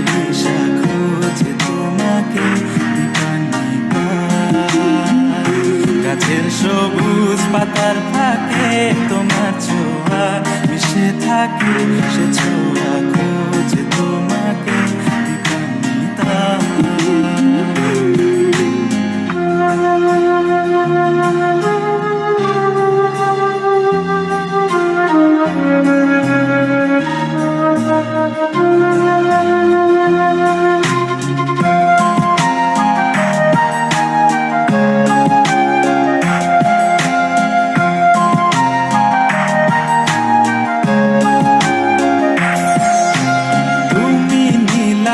দিশা খোঁজে তোমাকে দীপান্বিতা। গাছের সবুজ পাতার ফাঁকে তোমার ছোঁয়া মিশে থাকে, সে ছোঁয়া খোঁজে তোমাকে দীপান্বিতা।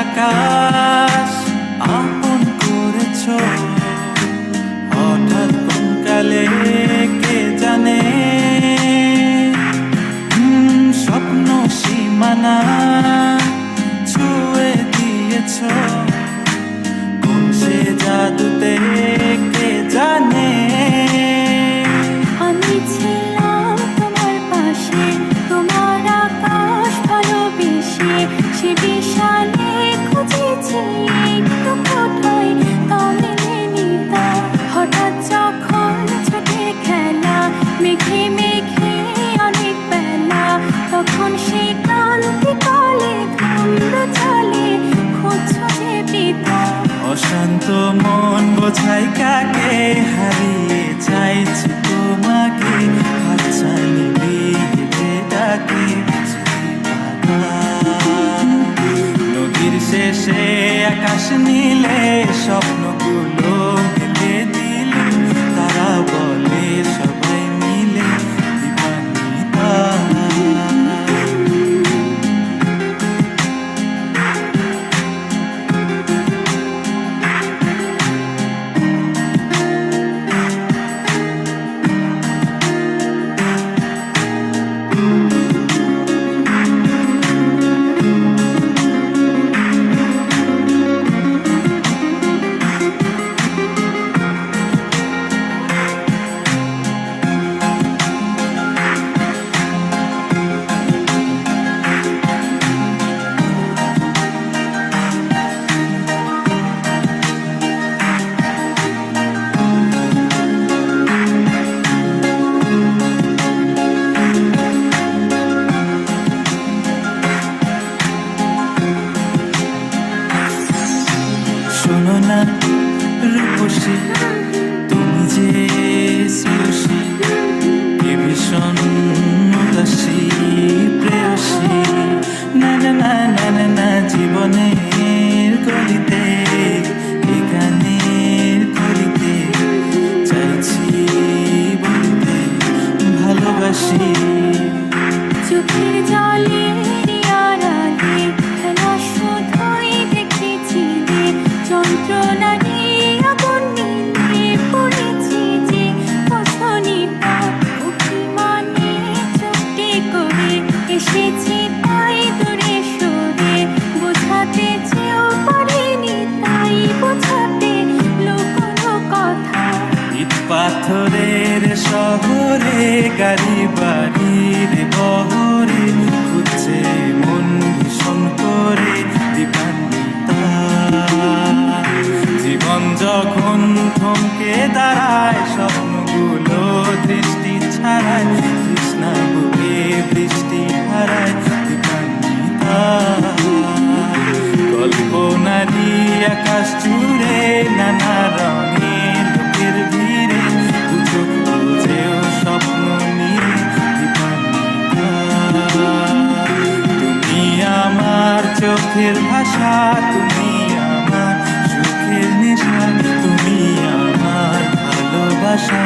আকাশ আপন করেছ হঠাৎ কোন কালে কে জানে, স্বপ্ন সীমানা ছুঁয়ে দিয়েছ কোন সে জাদুতে কে জানে। আমি ছিলাম তোমার পাশে, তোমার আকাশ ভালোবেসে, সে বিশালে খুঁজেছি একটু কোথায় তাও মেলেনি তা। হঠাৎ যখন ছুটে খেলা মেঘে মেঘে অনেক বেলা, তখন সে ক্লান্তি কালে ঘুমল চলে খুঁজছো যে পিতা। অশান্ত মন বোঝাই কাকে হারিয়ে চাইছি তোমাকে, হাতছানি দিয়ে ডাকে নদীর শেষে আকাশ নীলে স্বপ্নগুলো মিলে দিলে, তারা বলে সবাই মিলে দীপান্বিতা। শোনো না রূপসী, তুমি যে শ্রেয়সী, কে ভীষণ উদাসী প্রেয়সী। না না না না না না, জীবনের গলিতে এ গানের কলিতে চাইছি বলতে ভালোবাসি। চোখের জলে আড়ালে খেলা শুধুই দেখেছি যে, যন্ত্রণা নিয়ে আগুন নিয়ে পড়েছি যে বোঝনি তা। অভিমানে চুপটি করে এসেছি তাই দূরে সরে, বোঝাতে চেয়েও পারিনি তাই বোঝাতে লুকোনো কথা। ইট পাথরের শহরে গাড়ি বাড়ির বহরে খুঁজছে মন ভীষণ করে দীপান্বিতা। জীবন যখন থমকে দাঁড়ায় স্বপ্নগুলো দৃষ্টি ছাড়ায়, তৃষ্ণা বুকে বৃষ্টি হারায় দীপান্বিতা। কল্পনারি আকাশ জুড়ে নানা রঙে লোকের ভিড়ে, বুঝো বুঝেও স্বপ্ন নিয়ে দীপান্বিতা। তুমি আমার চোখের ভাষা, তুমি